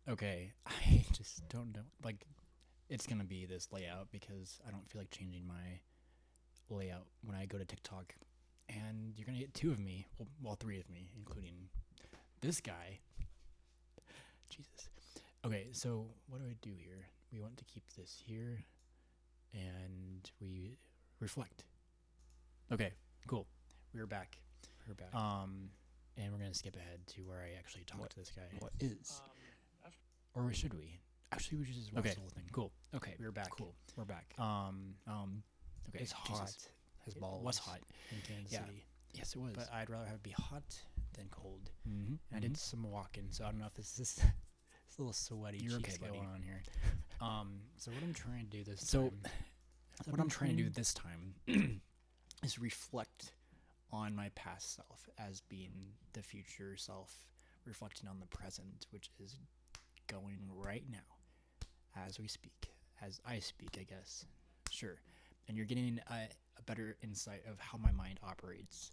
Okay, I just don't know. Like, it's gonna be this layout because I don't feel like changing my layout when I go to TikTok. And you're gonna get two of me, well, three of me, including this guy. Jesus. Okay, so what do I do here? We want to keep this here, and we reflect. Okay, cool. We're back. We're back. And we're gonna skip ahead to where I actually talk to this guy. What is? Or should we? Actually, we should just watch Okay. the whole thing. Cool. Okay. We're back. Cool. We're back. Okay. It's hot Jesus. as It balls. was hot in Kansas Yeah. City, Yes, it was. but I'd rather have it be hot than cold. Mm-hmm. And I did some walking, so I don't know if this is this little sweaty You're cheeks okay, buddy. going on here. So what I'm trying to do this So, time, what I'm trying to do this time is reflect on my past self as being the future self, reflecting on the present, which is going right now as we speak, as I speak, I guess. Sure. And you're getting a better insight of how my mind operates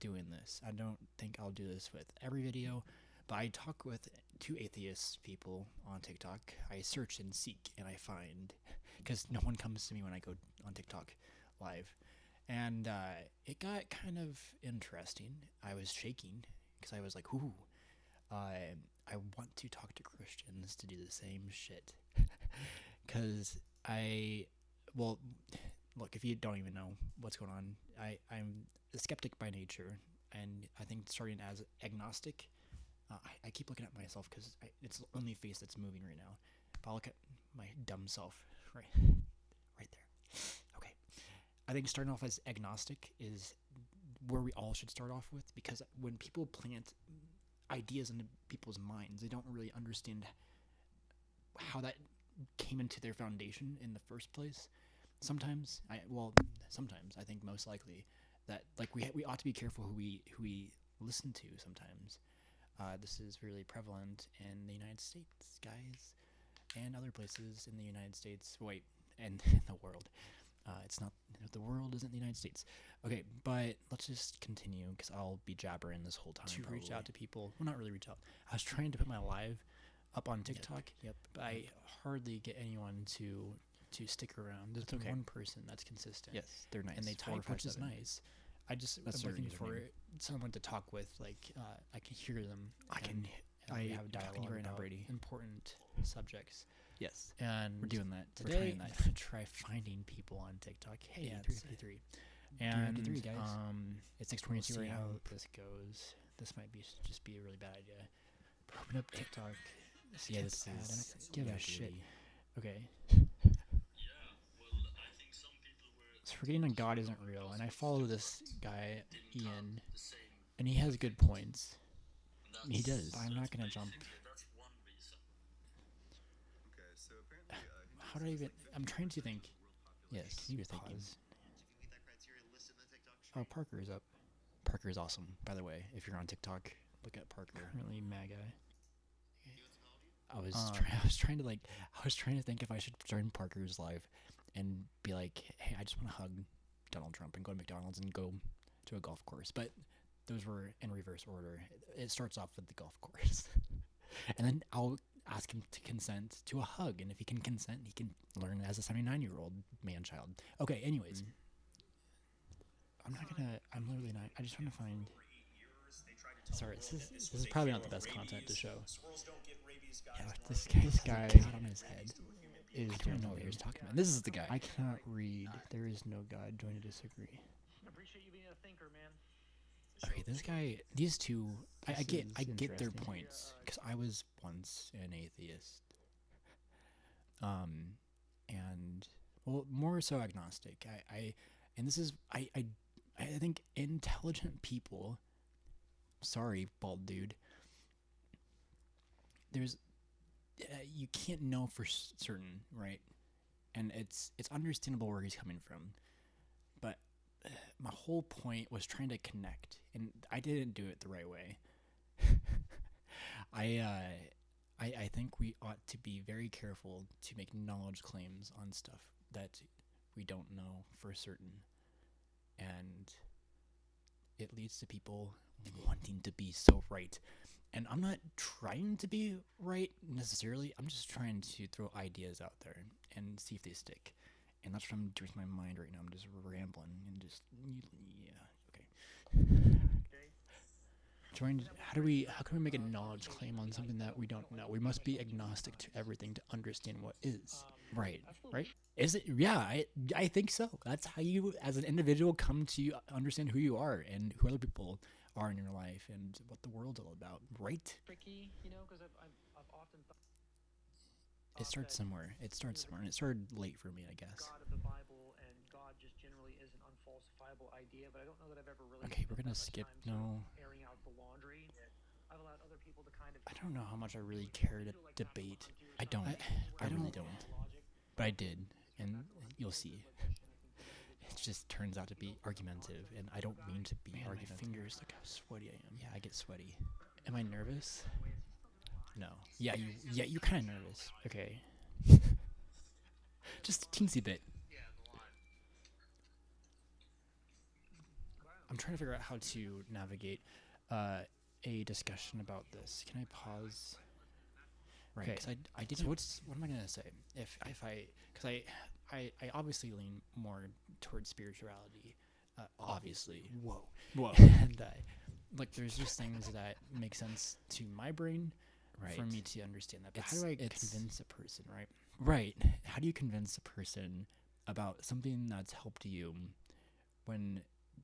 doing this. I don't think I'll do this with every video, but I talk with two atheist people on TikTok. I search and seek and I find, because no one comes to me when I go on TikTok live. And it got kind of interesting. I was shaking because I was like, ooh, I want to talk to Christians to do the same shit. Because well, look, if you don't even know what's going on, I'm a skeptic by nature. And I think starting as agnostic, I keep looking at myself because it's the only face that's moving right now. But I'll look at my dumb self right there. Okay. I think starting off as agnostic is where we all should start off with, because when people plant ideas into people's minds, they don't really understand how that came into their foundation in the first place. Sometimes I think most likely that like we ought to be careful who we listen to. Sometimes this is really prevalent in the United States, guys, and other places in the United States. Wait, and in the world. It's not, the world isn't the United States. Okay, but let's just continue because I'll be jabbering this whole time. To reach out to people. Well, not really reach out. I was trying to put my live up on TikTok. Yep. But I hardly get anyone to stick around. There's okay. one person that's consistent. Yes, they're nice. And they type, which is nice. I just That's am looking their for username. someone to talk with. Like I can hear them. I can- And we I- have I'm talking to you dialogue right now, about Brady. important subjects. Yes. And We're doing that. today We're trying I'm that. gonna try finding people on TikTok. Hey, Yeah, 353. And 353, guys. It's 6:22 we'll see right how now. this goes. This might be just be a really bad idea. Open up TikTok. Yeah, Skip this ad. is- I don't give yeah, a shit. Brady. Okay. So forgetting that God isn't real, and I follow this guy Ian, and he has good points. He does. But I'm not gonna jump. How do I even? I'm trying to think. Yes, you're thinking. Pause. Oh, Parker is up. Parker is awesome, by the way. If you're on TikTok, look at Parker. Currently MAGA. I was trying to think if I should join Parker's live and be like, hey, I just want to hug Donald Trump and go to McDonald's and go to a golf course. But those were in reverse order. It starts off with the golf course. And then I'll ask him to consent to a hug. And if he can consent, he can learn as a 79-year-old man-child. Okay, anyways. I'm literally not, I just want to find, sorry, this is probably not the best content to show. Yeah, this guy on his head is, I don't know what he was talking about. This is the guy. I cannot read. There is no God. Join to disagree. Appreciate you being a thinker, man. Okay, this guy, these two, I get their interesting. points because I was once an atheist, and well, more so agnostic. And this is I think intelligent people. Sorry, bald dude. There's you can't know for certain, right? And it's understandable where he's coming from, but my whole point was trying to connect, and I didn't do it the right way. I think we ought to be very careful to make knowledge claims on stuff that we don't know for certain, and it leads to people wanting to be so right. And I'm not trying to be right necessarily. I'm just trying to throw ideas out there and see if they stick. And that's what I'm doing with my mind right now. I'm just rambling and just, okay. How can we make a knowledge claim on something that we don't know? We must be agnostic to everything to understand what is. Right. Is it? Yeah, I think so. That's how you, as an individual, come to understand who you are and who other people are in your life and what the world's all about. Right? Tricky, because I've often thought It starts somewhere. And it started late for me, I guess. God of the Bible and God just generally is an unfalsifiable idea, but I don't know that I've ever really. Okay, we're gonna skip. No. Airing out the laundry. I've allowed other people to kind of. I don't know how much I really care to debate. I really don't. But I did, and you'll see. It just turns out to be argumentative, and I don't mean to be argumentative. My fingers, look how sweaty I am. Yeah, I get sweaty. Am I nervous? No. Yeah, you're kind of nervous. Okay. Just a teensy bit. I'm trying to figure out how to navigate a discussion about this. Can I pause? Right, because I didn't. So what am I gonna say? Because I obviously lean more towards spirituality. Obviously. Whoa. And like, there's just things that make sense to my brain for me to understand that. But how do I convince a person? Right. How do you convince a person about something that's helped you when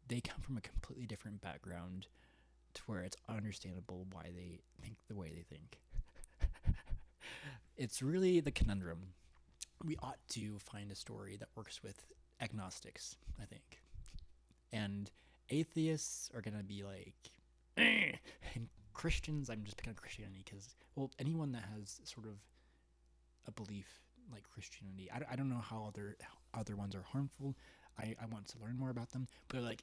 they come from a completely different background, to where it's understandable why they think the way they think? It's really the conundrum. We ought to find a story that works with agnostics, I think. And atheists are going to be like, and Christians, I'm just picking on Christianity because, well, anyone that has sort of a belief like Christianity, I don't know how other ones are harmful. I want to learn more about them, but they're like,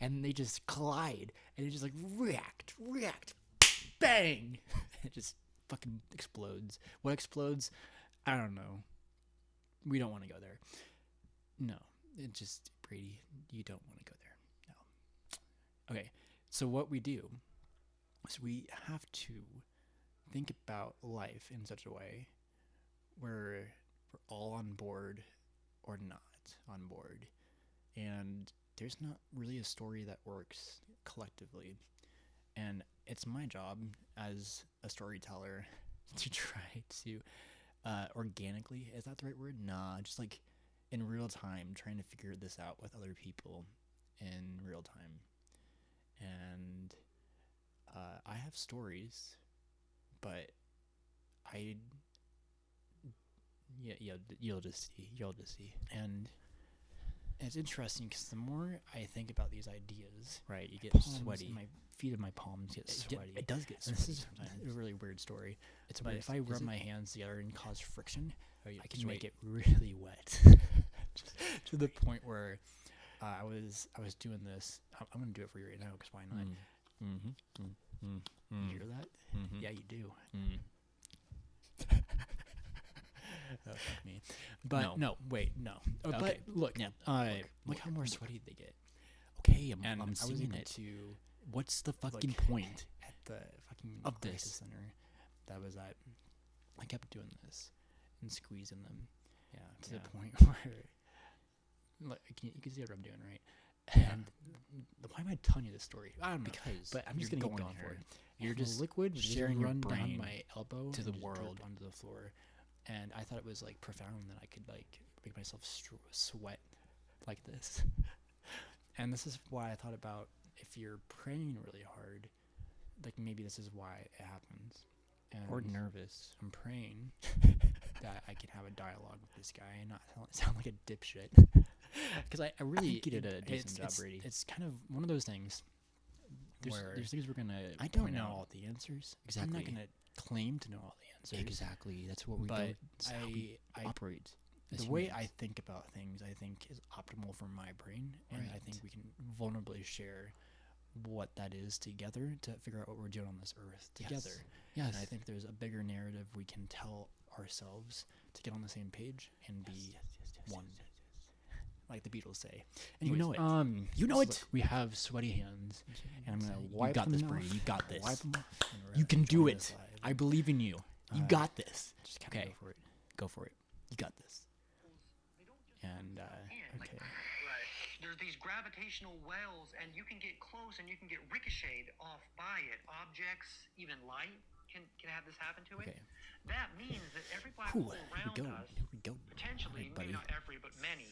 and they just collide, and it just like react, bang, it just fucking explodes. What explodes? I don't know. We don't want to go there. No, it just, Brady, you don't want to go there. No. Okay, so what we do is we have to think about life in such a way where we're all on board or not on board. And there's not really a story that works collectively. And it's my job as a storyteller to try to organically, is that the right word? Nah, just like in real time, trying to figure this out with other people in real time. And I have stories, but you'll just see. And it's interesting because the more I think about these ideas, right, you get sweaty. My feet and my palms get sweaty. It does get sweaty. This is a really weird story. But if I rub my hands together and cause friction, I can make it really wet to the point where I was doing this. I'm gonna do it for you right now because why not? You hear that? Yeah, you do. Oh, fuck me. But no. But look, look how more sweaty they get. Okay, I'm seeing it. What's the fucking point at the fucking of crisis this center? That was that. I kept doing this and squeezing them. Yeah, to the point where, like, you can see what I'm doing, right? And why am I telling you this story? I don't know. But I'm just gonna keep going for it. You're just liquid sharing run down my elbow to the world onto the floor. And I thought it was like profound that I could like make myself sweat like this. And this is why I thought about, if you're praying really hard, like maybe this is why it happens. And or nervous. I'm praying that I can have a dialogue with this guy and not sound like a dipshit. Because I really think you did a decent job, Brady. It's kind of one of those things. There's things we're gonna. I don't point know out. all the answers. Exactly. I'm not gonna claim to know all the answers. Exactly. That's what we do. That's how we operate. The way I think about things, I think, is optimal for my brain, and I think we can vulnerably share what that is together to figure out what we're doing on this earth together. Yes. And I think there's a bigger narrative we can tell ourselves to get on the same page and be one. like the Beatles say. Anyways, You know it. You know look, it. we have sweaty hands, and I'm gonna wipe You got them this, off. Brady. You got this. Wipe them off. and we're You can do enjoying it. this live. I believe in you. You Uh, got this. Just kind of Okay. go for it. Go for it. You got this. And Like, okay. right. There's these gravitational wells, and you can get close and you can get ricocheted off by it. Objects, even light, can have this happen to it. Okay. That means that every black Whew, hole here we around go. us, Here we go. potentially, Alright, buddy. maybe not every, but many,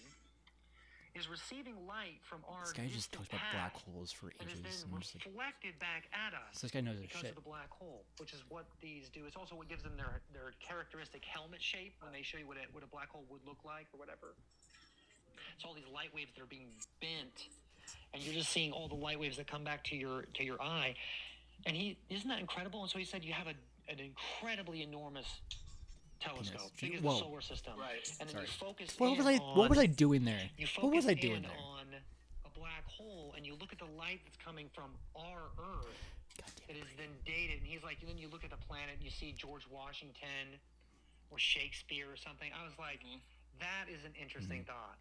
is receiving light from our This guy just distant talks about black past holes for and is ages. then And I'm just like, reflected back at us so this guy knows his because shit. of the black hole, which is what these do. It's also what gives them their characteristic helmet shape when they show you what a black hole would look like or whatever. It's all these light waves that are being bent, and you're just seeing all the light waves that come back to your eye. And isn't that incredible? And so he said you have an incredibly enormous telescope, big as the Whoa. solar system. Right. And then you focus What in was I? on, What was I doing there? You What was focus I doing in there? on a black hole, and you look at the light that's coming from our Earth. God It damn is then dated, and he's like, and then you look at the planet, and you see George Washington or Shakespeare or something. I was like, that is an interesting thought.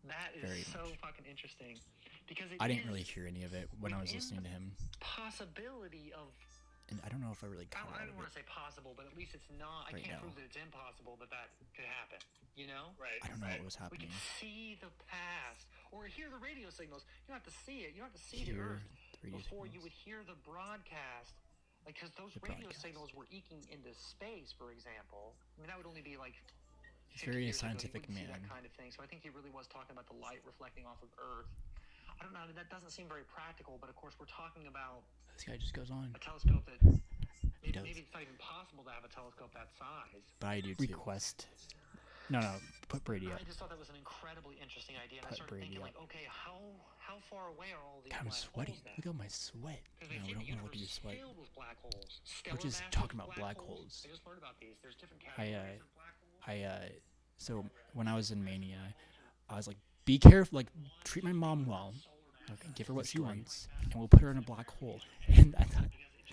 That is Very so much. fucking interesting, because I didn't really hear any of it when I was listening to him, possibility of. and I don't know if I really I caught all don't of want it. to say possible, but at least it's not. I Right can't now. prove that it's impossible that could happen. You know? Right. I don't know what was We happening. can see the past or hear the radio signals. You don't have to see it. You don't have to see the Hear Earth the radio before you signals. would hear the broadcast. Like, because those The radio broadcast. signals were eking into space, for example. I mean, that would only be like. He's 50 very years ago, you scientific wouldn't see man. that kind of thing. So I think he really was talking about the light reflecting off of Earth. I don't know. That doesn't seem very practical, but of course we're talking about This guy just goes on. a telescope that does. maybe it's not even possible to have a telescope that size. But I do too. Request. No, put Brady up. I just thought that was an incredibly interesting idea, and I Put started Brady thinking up. like, okay, how far away are all these God, I'm black sweaty. holes then? Look at my sweat. Because No, they we say don't the want to look at universe your is sweat. filled with black holes. We're just Stellar talking masses, about black holes. I just learned about these. There's different categories of black holes. So when I was in Mania, I was like, be careful, like, treat my mom well. Okay, give her what she wants, and we'll put her in a black hole. And I thought,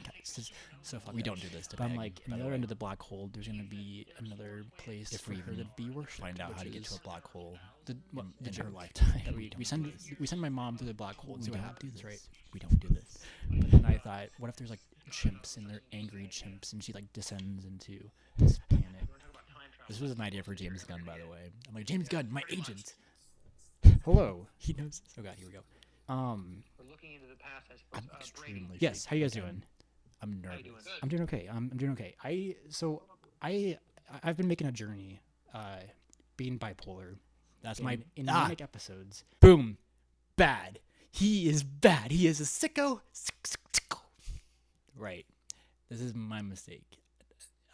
God, this is so fucking. We don't do this to But I'm Peg, like, in by the the other way. end of the black hole, there's gonna be another place If for we her to even be worshipped. find out how to which get to is a black hole the in her joke lifetime. that We we send my mom to the black hole and see what happens. this. Right. We don't do this. But then I thought, what if there's like chimps and they're angry chimps, and she like descends into this planet. This was an idea for James Gunn, by the way. I'm like, James Gunn, my agent. Hello. He knows. Oh god, here we go. We're looking into the past, I suppose. I'm Brady, extremely Yes. How you guys doing? I'm how you doing? nervous. I'm doing okay. I'm doing okay. I've been making a journey, being bipolar. That's in my manic episodes. Boom, bad. He is bad. He is a sicko. Sicko. Right. This is my mistake.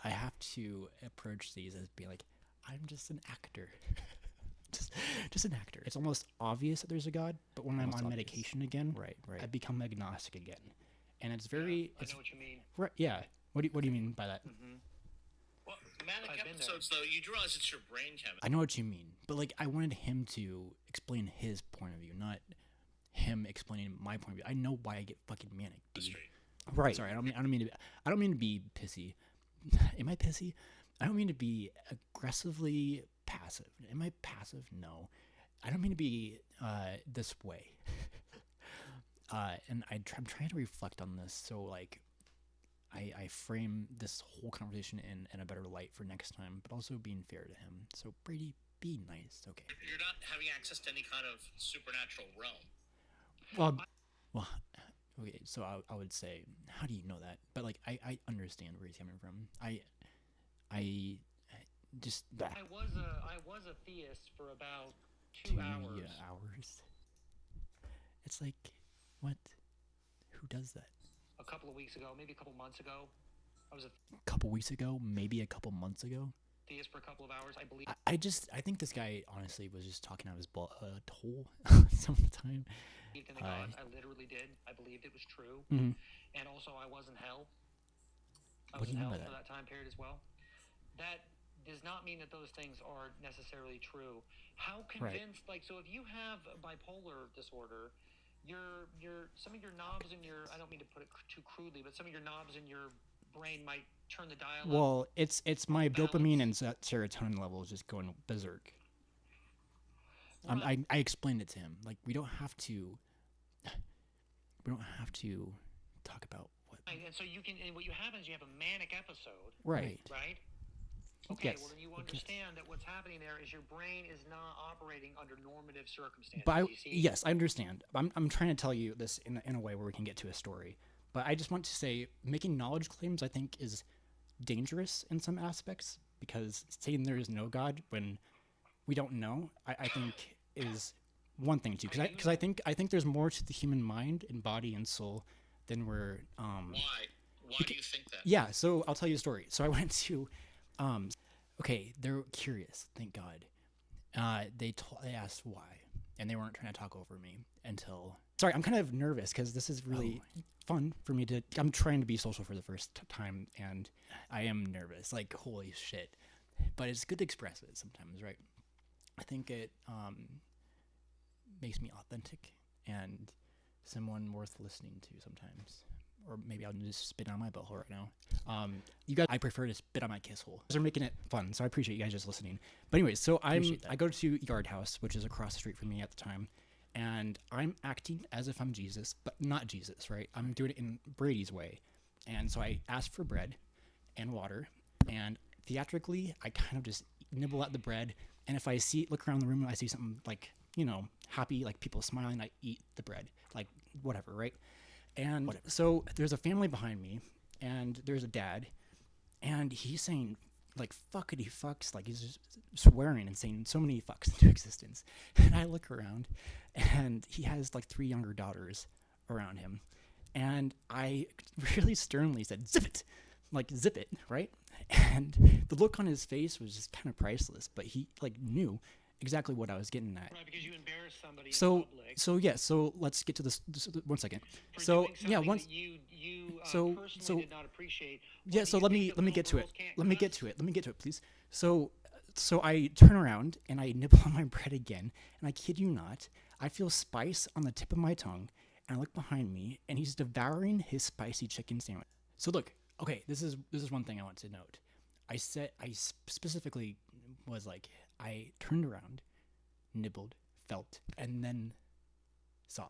I have to approach these as being like, I'm just an actor. just an actor. It's almost obvious that there's a God, but when Almost I'm on obvious. medication again, Right. I become agnostic again, and it's very. I It's know what you mean. right. Yeah. What do you mean by that? Well, manic I've been there. episodes, though, you do realize it's your brain chemistry. I know what you mean, but like I wanted him to explain his point of view, not him explaining my point of view. I know why I get fucking manic, dude. Right. Sorry, I don't mean to be pissy. Am I pissy? I don't mean to be aggressively passive. Am I passive? No. I don't mean to be this way. And I'm trying to reflect on this, so like I frame this whole conversation in a better light for next time, but also being fair to him. So Brady, be nice, okay? You're not having access to any kind of supernatural realm. Well, okay. So I would say, how do you know that? But like I understand where he's coming from. I just I was a theist for about 2 hours. hours. It's like, what? Who does that? A couple of weeks ago, maybe a couple months ago, I was a A couple weeks ago, maybe a couple months ago. theist for a couple of hours. I believe. I think this guy honestly was just talking out of his hole some of the time. Believed in the gods. I literally did. I believed it was true, Mhm. and also I was in hell. I What was do in you mean hell by for that? that time period as well. That does not mean that those things are necessarily true. How convinced? Like, so if you have bipolar disorder, your some of your knobs in your, I don't mean to put it too crudely, but some of your knobs in your brain might turn the dial up. Well, it's my dopamine and serotonin levels just going berserk. I explained it to him. Like, we don't have to talk about what. Right, and so and what you have is you have a manic episode. Right. Right? Okay, Yes. well then you understand that what's happening there is your brain is not operating under normative circumstances. But you see? yes, I understand. I'm trying to tell you this in a way where we can get to a story. But I just want to say, making knowledge claims, I think, is dangerous in some aspects, because saying there is no God when we don't know, I think is one thing too. Because I think there's more to the human mind and body and soul than we're. Why? Why do you think that? Yeah. So I'll tell you a story. So I went to. Okay, they're curious. Thank God. They asked why, and they weren't trying to talk over me until. Sorry, I'm kind of nervous because this is really fun for me to. I'm trying to be social for the first time, and I am nervous. Like, holy shit! But it's good to express it sometimes, right? I think it makes me authentic and someone worth listening to sometimes. Or maybe I'll just spit on my butthole right now. You guys, I prefer to spit on my kiss hole. They're making it fun, so I appreciate you guys just listening. But anyways, so I go to Yard House, which is across the street from me at the time, and I'm acting as if I'm Jesus, but not Jesus, right? I'm doing it in Brady's way. And so I ask for bread and water, and theatrically, I kind of just nibble at the bread, and if I look around the room and I see something like, happy, like people smiling, I eat the bread, like whatever, right? And so there's a family behind me, and there's a dad, and he's saying, like, fuckity fucks, like he's just swearing and saying so many fucks into existence. And I look around, and he has like 3 younger daughters around him, and I really sternly said, zip it, like zip it, right? And the look on his face was just kind of priceless, but he like knew exactly what I was getting at. Right, because you embarrassed somebody in public. So let's get to this 1 second. For So doing yeah, something once that you personally did not appreciate. yeah, What, so do you let think me that get to little it. girls can't Let me get cuss? to it. Let me get to it, please. So I turn around and I nibble on my bread again, and I kid you not, I feel spice on the tip of my tongue, and I look behind me, and he's devouring his spicy chicken sandwich. So look, okay, this is one thing I want to note. I specifically was like, I turned around, nibbled, felt, and then saw.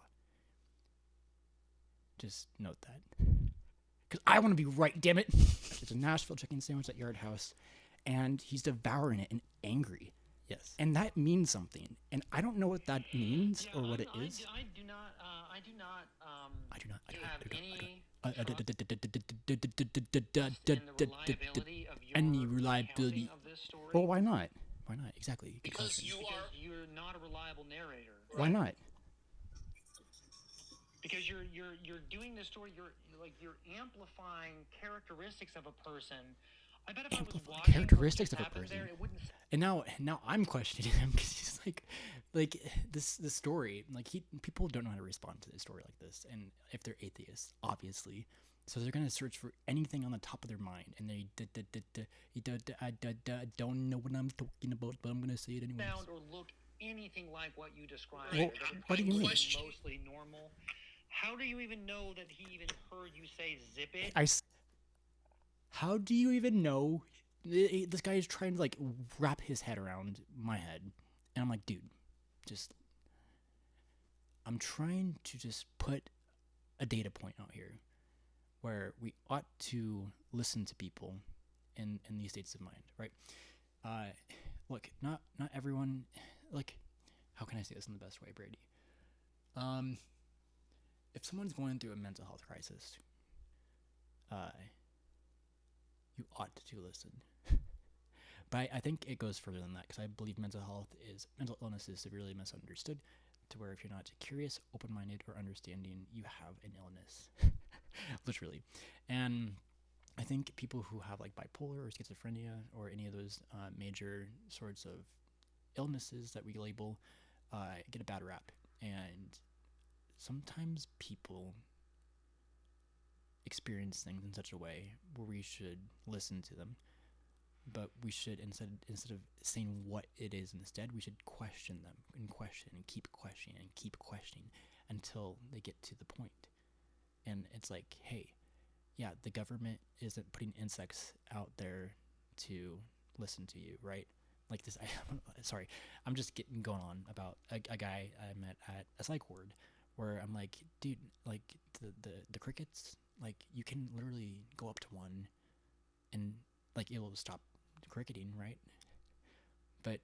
Just note that. Because I want to be right, damn it. It's a Nashville chicken sandwich at Yard House, and he's devouring it and angry. Yes. And that means something. And I don't know what that means or what it is. I do not have any any reliability. of this story. Well, why not? Why not? Exactly. Good Because question. Because you're not a reliable narrator. Why not? Because you're doing this story, you're amplifying characteristics of a person. I bet if I was watching Characteristics of a happen person. there, it wouldn't. And now I'm questioning him because he's like this story, like people don't know how to respond to this story like this, and if they're atheists, obviously, so they're gonna search for anything on the top of their mind, and they don't know what I'm talking about, but I'm gonna say it anyway. Sound or look anything like what you described. Well, what do you mean? Mostly normal. How do you even know that he even heard you say zip it? How do you even know? This guy is trying to like wrap his head around my head, and I'm like, dude, I'm trying to just put a data point out here where we ought to listen to people in these states of mind, right? Look, not everyone, like, how can I say this in the best way, Brady? If someone's going through a mental health crisis, you ought to listen. But I think it goes further than that, because I believe mental illness is severely misunderstood, to where if you're not curious, open-minded, or understanding, you have an illness. Literally. And I think people who have like bipolar or schizophrenia or any of those major sorts of illnesses that we label get a bad rap. And sometimes people experience things in such a way where we should listen to them, but we should instead of saying what it is, instead we should question them and keep questioning until they get to the point. And it's like, hey, yeah, the government isn't putting insects out there to listen to you, right? like this. Sorry, I'm just getting going on about a guy I met at a psych ward, where I'm like, dude, like the crickets, like you can literally go up to one, and like it will stop cricketing, right? But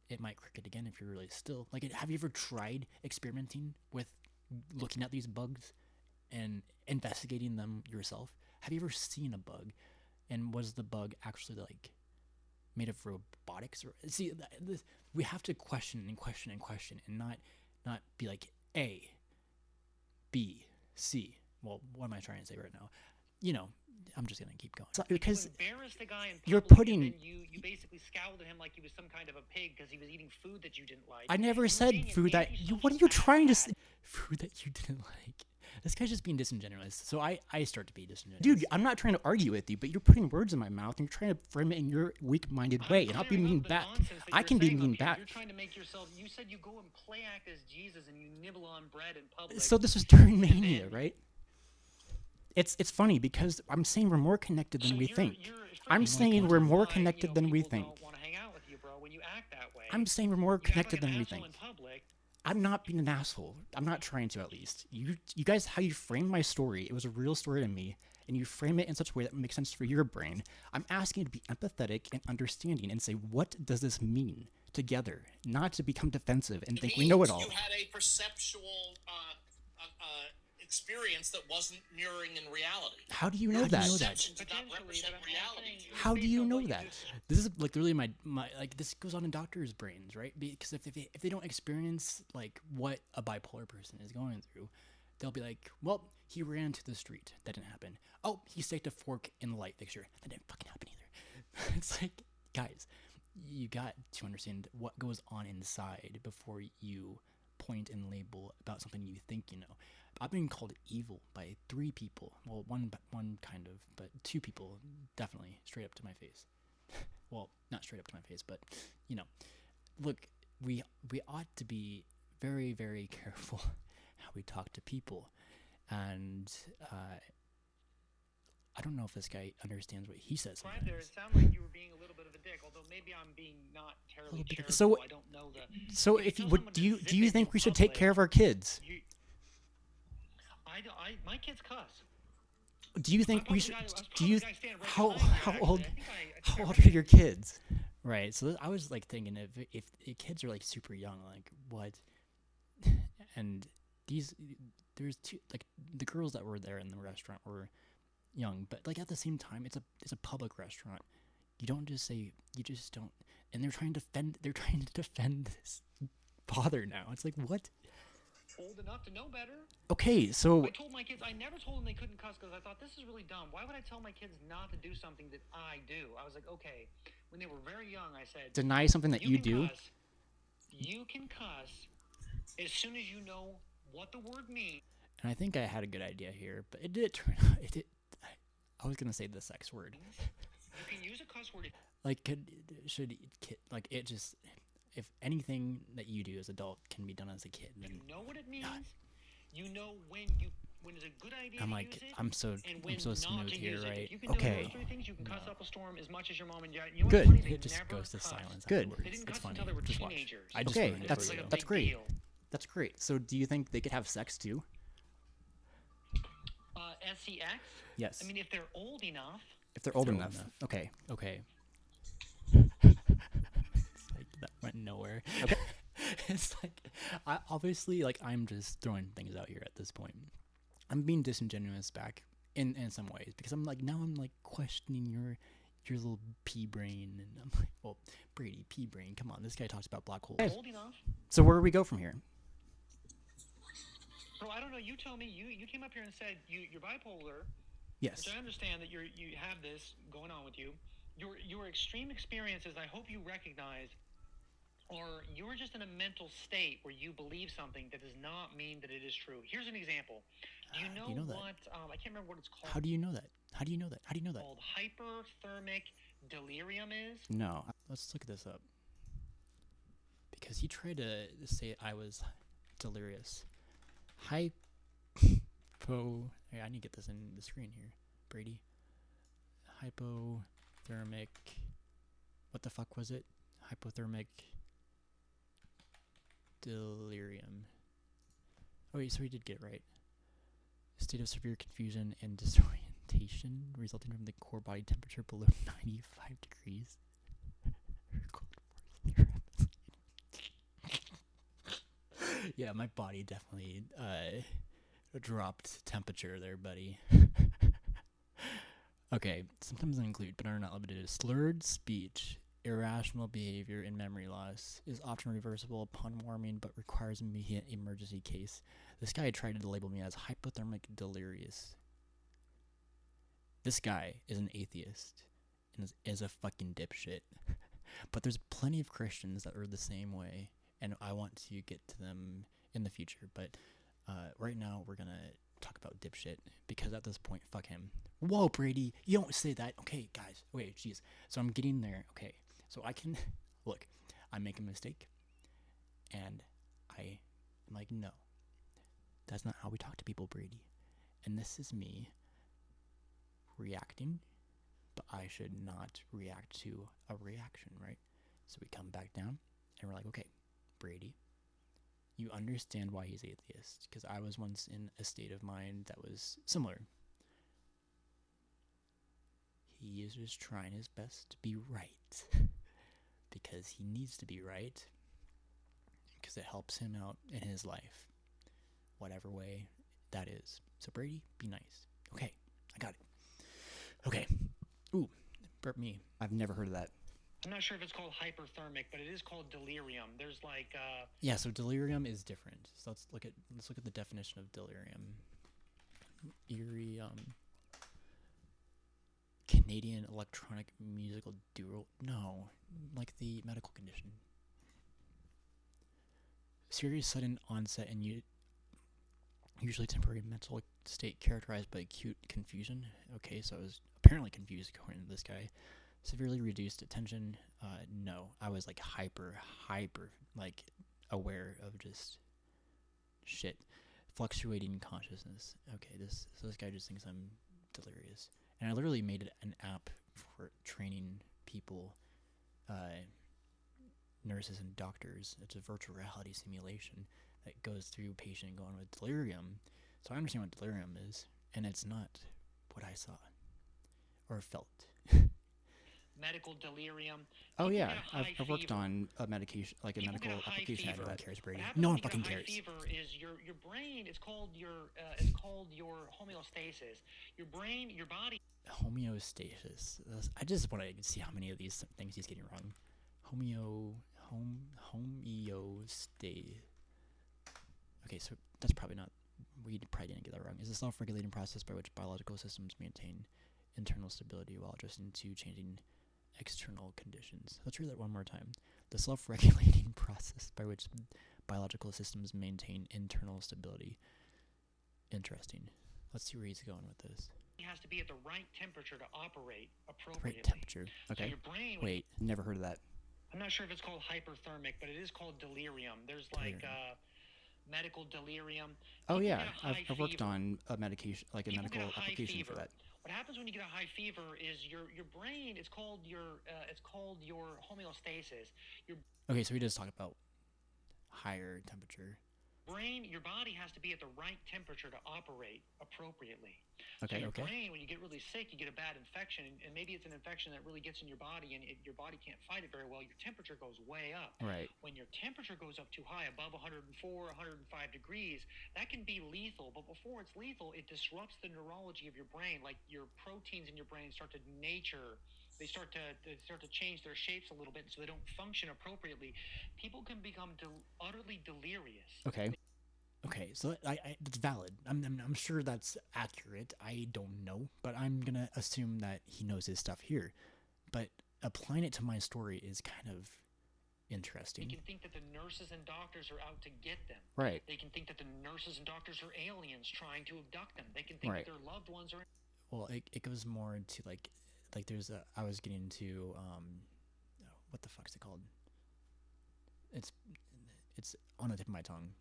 it might cricket again if you're really still. Like, have you ever tried experimenting with looking at these bugs and investigating them yourself? Have you ever seen a bug, and was the bug actually like made of robotics? Or see, we have to question and question and question, and not be like A, B, C. Well, what am I trying to say right now? You know, I'm just gonna keep going. Because you embarrassed the guy in public, you're putting. and then you basically scowled at him like he was some kind of a pig because he was eating food that you didn't like. I never said being an food that you. What are you antisocial trying to fat say? Food that you didn't like. This guy's just being disingenuous. So I start to be disingenuous. Dude, I'm not trying to argue with you, but you're putting words in my mouth and you're trying to frame it in your weak-minded way, and I'll be mean back. I can be mean back. You're trying to make yourself. You said you go and play act as Jesus and you nibble on bread in public. So this was during Mania, right? It's funny because I'm saying we're more connected than we think. I'm saying we're more connected than we think. Don't want to hang out with you, bro, when you act that way. I'm saying we're more connected than we think. In public. I'm not being an asshole. I'm not trying to, at least. You guys, how you framed my story, it was a real story to me, and you frame it in such a way that makes sense for your brain. I'm asking you to be empathetic and understanding and say, what does this mean together? Not to become defensive and think we know it all. You had a perceptual experience that wasn't mirroring in reality. How do you know that? How do you know that? This is like really my like this goes on in doctors' brains, right? Because if they don't experience like what a bipolar person is going through, they'll be like, well, he ran to the street. That didn't happen. Oh, he staked a fork in the light fixture. That didn't fucking happen either. It's like, guys, you got to understand what goes on inside before you point and label about something you think you know. I've been called evil by 3 people. Well, one kind of, but 2 people definitely straight up to my face. Well, not straight up to my face, but you know, look, we ought to be very, very careful how we talk to people, and I don't know if this guy understands what he says. Right there, it sounded like you were being a little bit of a dick. Although maybe I'm being not terribly charitable. So, I don't know the. So if do you think we should take care of our kids? My kids cuss. Do you think we should? Do you? How old? I How old are your kids? Right. So I was like thinking if the kids are like super young, like what? And there's 2, like the girls that were there in the restaurant were young, but like at the same time, it's a public restaurant. You don't just say, you just don't. And they're trying to defend this father now. It's like, what? Old enough to know better. Okay, so I told my kids, I never told them they couldn't cuss because I thought this is really dumb. Why would I tell my kids not to do something that I do? I was like, okay. When they were very young, I said, deny something that you do. Cuss. You can cuss as soon as you know what the word means. And I think I had a good idea here, but it did turn out. It did. I was gonna say the sex word. You can use a cuss word. Like, like it just. If anything that you do as an adult can be done as a kid, then you know what it means. God. You know when it's a good idea. I'm like, to use it, I'm so smooth here, right? You can okay. Know those 3 things, you can cuss up a storm as much as your mom and dad. Good. It just goes to silence. Good. It's funny. Just watch. Okay, that's great. That's great. So, do you think they could have sex too? SCX? Yes. I mean, if they're old enough. If they're old enough. Okay. That went nowhere. Okay. It's like, obviously, like, I'm just throwing things out here at this point. I'm being disingenuous back in some ways because I'm like, now I'm like questioning your little pea brain, and I'm like, well, Brady, pea brain, come on, this guy talks about black holes. Old enough. So where do we go from here? Bro, I don't know. You told me you came up here and said you're bipolar. Yes. Which I understand that you have this going on with you. Your extreme experiences, I hope you recognize. Or you're just in a mental state where you believe something that does not mean that it is true. Here's an example. Do you know what? I can't remember what it's called. How do you know that? How do you know that? Called hyperthermic delirium is? No. Let's look this up. Because he tried to say I was delirious. I need to get this in the screen here, Brady. Hypothermic. What the fuck was it? hypothermic delirium. Oh wait, so we did get it right. State of severe confusion and disorientation resulting from the core body temperature below 95 degrees. Yeah, my body definitely dropped temperature there, buddy. Okay, symptoms include, but are not limited to, slurred speech, irrational behavior, and memory loss. Is often reversible upon warming, but requires immediate emergency case. This guy tried to label me as hypothermic delirious. This guy is an atheist and is a fucking dipshit. But there's plenty of Christians that are the same way, and I want to get to them in the future. But right now, we're gonna talk about dipshit, because at this point, fuck him. Whoa, Brady, you don't say that. Okay, guys, wait, jeez. So I'm getting there. Okay, so I can look. I make a mistake, and I am like, no, that's not how we talk to people, Brady. And this is me reacting, but I should not react to a reaction, right? So we come back down, and we're like, okay, Brady, you understand why he's atheist, because I was once in a state of mind that was similar. He is just trying his best to be right, because he needs to be right, because it helps him out in his life, whatever way that is. So Brady, be nice. Okay, I got it. Okay. Ooh, burp me. I've never heard of that. I'm not sure if it's called hyperthermic, but it is called delirium. There's like yeah, so delirium is different. So let's look at the definition of delirium. Canadian electronic musical duo. No, like the medical condition. Serious sudden onset and usually temporary mental state characterized by acute confusion. Okay, so I was apparently confused according to this guy. Severely reduced attention. No, I was like hyper, like aware of just shit. Fluctuating consciousness. Okay, so this guy just thinks I'm delirious. And I literally made an app for training people, nurses and doctors. It's a virtual reality simulation that goes through patient going with delirium. So I understand what delirium is, and it's not what I saw or felt. medical delirium. Oh People yeah, get a high I've worked fever. on a medication, like a People medical get a high application. fever. No one cares, Brady. What happens No when one you get a fucking high cares. fever is your brain. It's called your homeostasis. Your brain, your body. Homeostasis. I just want to see how many of these things he's getting wrong. Homeostasis. Okay, so that's probably not. We probably didn't get that wrong. Is a self-regulating process by which biological systems maintain internal stability while adjusting to changing external conditions. Let's read that one more time. The self-regulating process by which biological systems maintain internal stability. Interesting. Let's see where he's going with this. It has to be at the right temperature to operate The appropriately. right temperature. Okay. So your brain. Wait, never heard of that. I'm not sure if it's called hyperthermic, but it is called delirium. There's like medical delirium. Oh People yeah, get a high I've worked fever. on a medication, like a People medical get a high application for fever. that. What happens when you get a high fever is your brain. It's called your homeostasis. Your Okay, so we just talked about higher temperature. brain, your body has to be at the right temperature to operate appropriately. Okay, So your okay. brain, when you get really sick, you get a bad infection, and maybe it's an infection that really gets in your body, and your body can't fight it very well. Your temperature goes way up. Right. When your temperature goes up too high, above 104, 105 degrees, that can be lethal. But before it's lethal, it disrupts the neurology of your brain. Like your proteins in your brain start to nature. They start to change their shapes a little bit, so they don't function appropriately. People can become utterly delirious. Okay. Okay, so that's valid. I'm sure that's accurate. I don't know, but I'm gonna assume that he knows his stuff here. But applying it to my story is kind of interesting. They can think that the nurses and doctors are out to get them. Right. They can think that the nurses and doctors are aliens trying to abduct them. They can think Right. that their loved ones are. Well, it goes more into like there's I was getting into what the fuck's it called? It's on the tip of my tongue.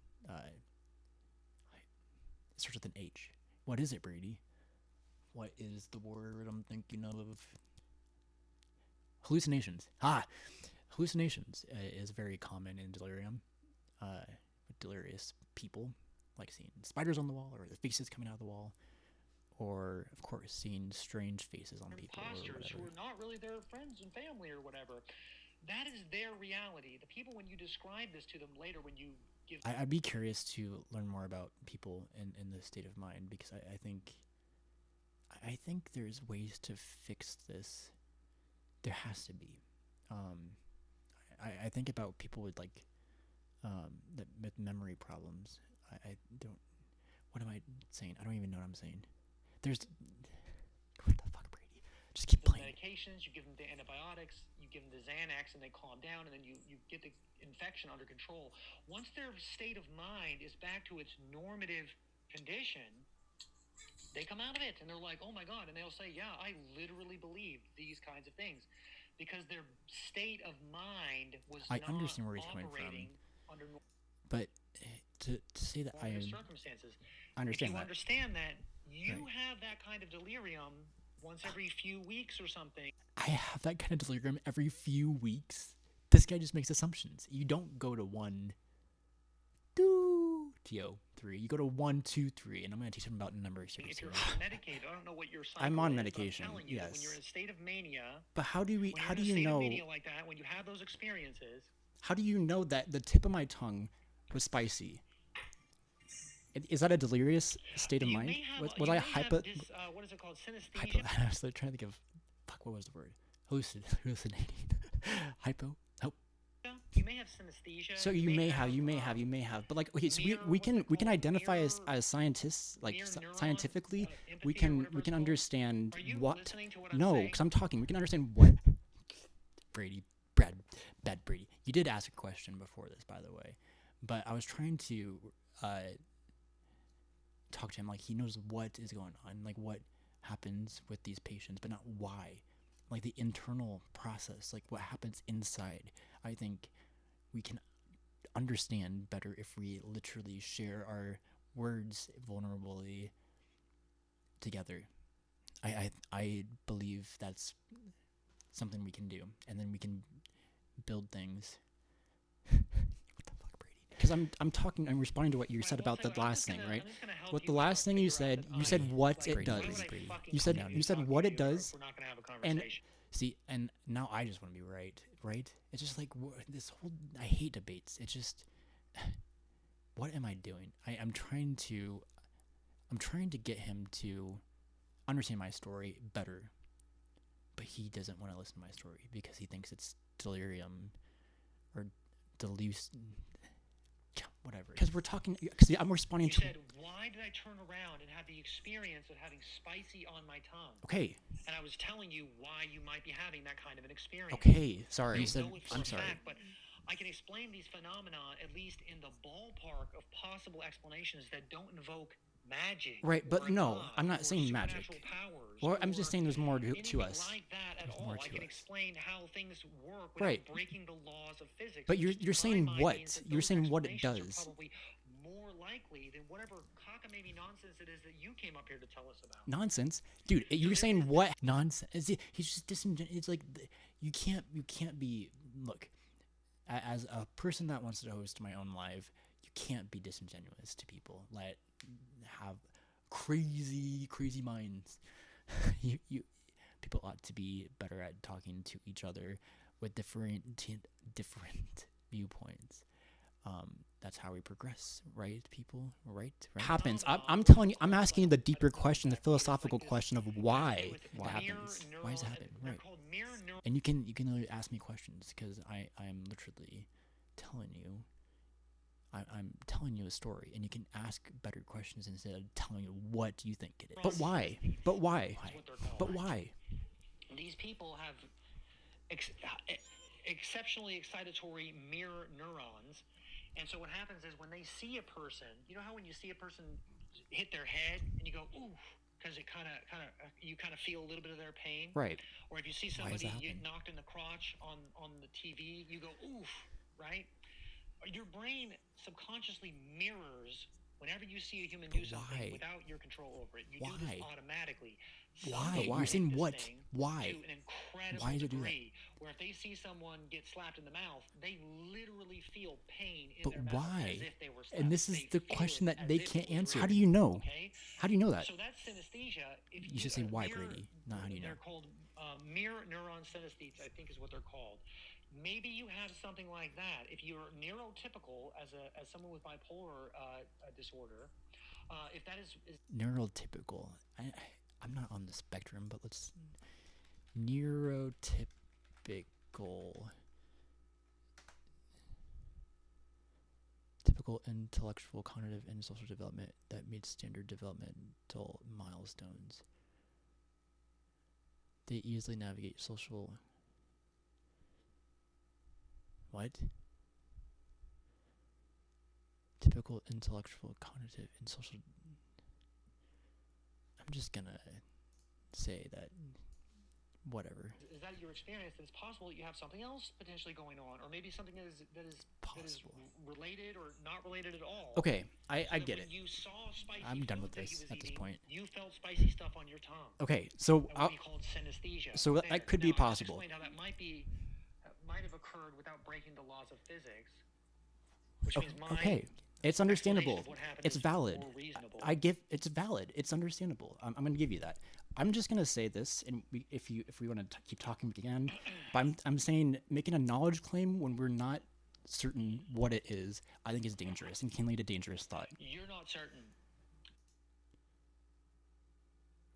It starts with an H. What is it, Brady? What is the word I'm thinking of? Hallucinations. hallucinations is very common in delirium. With delirious people, like seeing spiders on the wall or the faces coming out of the wall, or of course seeing strange faces on people or imposters whatever. who are not really their friends and family or whatever. That is their reality. The people, when you describe this to them later, when you give I'd be curious to learn more about people in this state of mind, because I think there's ways to fix this. There has to be. I think about people with like with memory problems. I don't. What am I saying? I don't even know what I'm saying. There's. What the fuck, Brady? Just keep them playing. medications, you give them the antibiotics, you give them the Xanax, and they calm down, and then you get the infection under control. Once their state of mind is back to its normative condition, they come out of it, and they're like, oh my God, and they'll say, yeah, I literally believed these kinds of things. Because their state of mind was I not understand where he's coming from, operating under but to say that I normative circumstances. understand If you that. understand that, you Right. have that kind of delirium once every few weeks or something. I have that kind of delirium every few weeks. This guy just makes assumptions. You don't go to 1, 2, 3. You go to 1, 2, 3, and I'm going to teach him about numbers here. If you're medicated, I don't know what your cycle I'm on is, medication, but I'm telling you that when yes. you're in a state of mania, But how do when you're in a you state know? of mania like that, when you have those experiences, How do you know that the tip of my tongue was spicy? Is that a delirious state of you mind? may have, Was you I may have hypo? this, what is it called, Hypo. synesthesia? I was trying to think of. Fuck, what was the word? Hallucinating. Hypo. Oh. You may have synesthesia. So you may have, but like, okay, so mirror, we can what's it called? identify Mirror- as scientists, like mirror neurons, scientifically, empathy we or can whatever it's called. understand Are you what. listening to what I'm No, saying? because I'm talking. We can understand what. Brady, bad Brady. You did ask a question before this, by the way, but I was trying to talk to him like he knows what is going on, like what happens with these patients, but not why, like the internal process, like what happens inside. I think we can understand better if we literally share our words vulnerably together. I believe that's something we can do, and then we can build things. What the fuck, Brady? Because I'm responding to what you said about the last thing, right? What the last thing you said what it does. You said what it does, We're not going to have a and conversation. see, and now I just want to be right? It's just like this whole. I hate debates. It's just, what am I doing? I'm trying to get him to understand my story better, but he doesn't want to listen to my story because he thinks it's delirium or deluce. Whatever. Because we're talking. Because I'm responding You to. said, why did I turn around and have the experience of having spicy on my tongue? Okay. And I was telling you why you might be having that kind of an experience. Okay. Sorry. I You said. don't know it for I'm a sorry. fact, but I can explain these phenomena at least in the ballpark of possible explanations that don't invoke magic. Right, or but a no, god I'm not or saying magic. supernatural powers Or I'm just or saying there's more to anything us. like that at There's all. more I to can us. explain how things work without Right. breaking the laws of physics. But which you're to saying my mind what? means that You're those saying what it explanations does. are probably more likely than whatever cockamamie nonsense it is that you came up here to tell us about. Nonsense, dude. You're saying what? Nonsense. He's just disingenuous. It's like you can't be. Look, as a person that wants to host my own live, you can't be disingenuous to people. Like have crazy minds. you people ought to be better at talking to each other with different viewpoints. That's how we progress, right, people? Right? Happens. I'm telling you. I'm asking you the deeper question, the philosophical question of why it happens. Why does it happen? Right. And you can literally ask me questions because I'm literally telling you. I'm telling you a story, and you can ask better questions instead of telling you what you think it is. But why? But why? But why? These people have exceptionally excitatory mirror neurons. And so what happens is when they see a person, you know how when you see a person hit their head and you go, ooh, because it you kind of feel a little bit of their pain. Right. Or if you see somebody get knocked in the crotch on the TV, you go, oof, right? Your brain subconsciously mirrors whenever you see a human do something without your control over it. You do this automatically. Why? You're saying what? Why? To an incredible Why does it do that? degree, where if if they see someone get slapped in the mouth, they literally feel pain in But their mouth why? as if they were slapped. And this is They the feel question it that as they if it can't was answer. real. How do you know? Okay? How do you know that? So that's synesthesia. If You should say why, mirror- Brady, not how do you know. They're called mirror neuron synesthetes, I think is what they're called. Maybe you have something like that. If you're neurotypical as someone with bipolar disorder, if that is Neurotypical. I'm not on the spectrum, but let's neurotypical. Typical intellectual, cognitive, and social development that meets standard developmental milestones. They easily navigate social. What? Typical intellectual, cognitive, and social. I'm just gonna say that. Whatever. Is that your experience? That it's possible that you have something else potentially going on, or maybe something that is related or not related at all. Okay, I So get when it. you saw spicy I'm done food with that he this was at this eating, point. You felt spicy stuff on your tongue. Okay, so That would be called synesthesia. so there. that could be Now, I just possible. explained how that might have occurred without breaking the laws of physics, which means my Okay, it's understandable. explanation of what happened It's is valid. more reasonable. It's valid. It's understandable. I'm going to give you that. I'm just going to say this, and if we want to keep talking again, but I'm saying making a knowledge claim when we're not certain what it is, I think is dangerous and can lead to dangerous thought. You're not certain.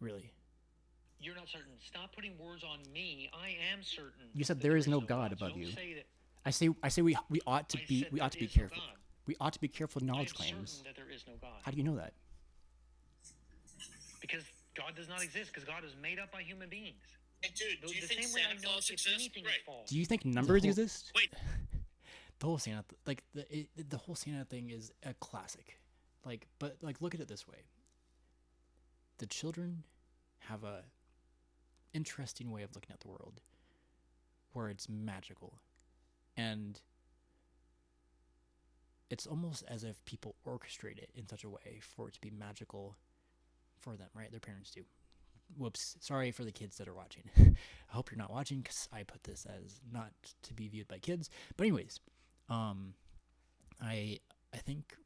Really. You're not certain. Stop putting words on me. I am certain. You said that there is no God So above don't you. say that. I say we ought to I be said there is no careful. God. We ought to be careful with I am knowledge claims. certain that there is no God. How do you know that? Because God does not exist. Because God is made up by human beings. Hey, dude, do you The think same way I Santa know Claus if exists? anything is Right. false. Do you think numbers exist? Wait. The whole Santa, the whole Santa thing is a classic. But look at it this way. The children have a interesting way of looking at the world, where it's magical, and it's almost as if people orchestrate it in such a way for it to be magical for them, right? Their parents do. Whoops. Sorry for the kids that are watching. I hope you're not watching because I put this as not to be viewed by kids. But anyways, I think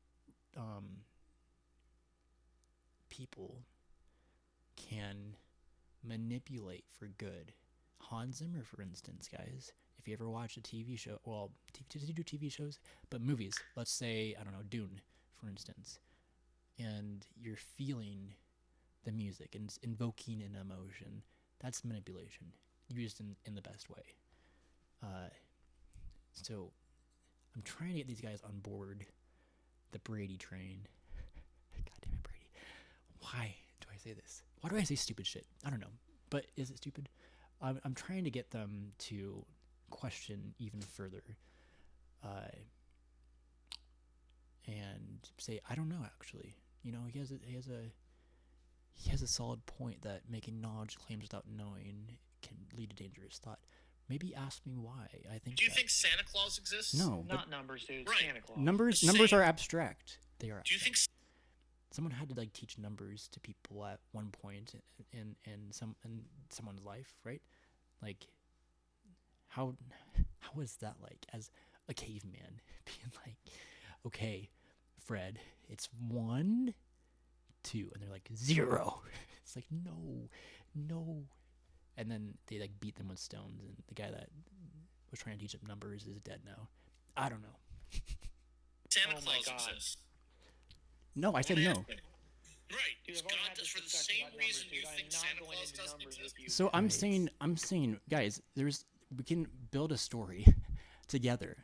people can manipulate for good. Hans Zimmer, for instance, guys. If you ever watch a TV show, well, does he do TV shows? But movies. Let's say, I don't know, Dune, for instance. And you're feeling the music and invoking an emotion. That's manipulation, used in the best way. So I'm trying to get these guys on board the Brady train. God damn it, Brady. Why do I say this? Why do I say stupid shit? I don't know. But is it stupid? I'm trying to get them to question even further. And say, I don't know, actually. You know, he has a solid point that making knowledge claims without knowing can lead to dangerous thought. Maybe ask me why. I think. Do you think Santa Claus exists? No, Not numbers, dude. Right. Santa Claus. numbers are abstract. They are. Do you think Someone had to teach numbers to people at one point in someone's life, right? Like, how is that as a caveman being like, okay, Fred, it's 1, 2, and they're like 0. It's like no, and then they beat them with stones, and the guy that was trying to teach them numbers is dead now. I don't know. Santa Oh my Claus God. exists? No, I said no. Right. Dude, Is I've already God had this for the discussion same about reason numbers, you dude. think I'm not Santa going Claus into doesn't numbers exist? with you. So I'm saying, guys, we can build a story together,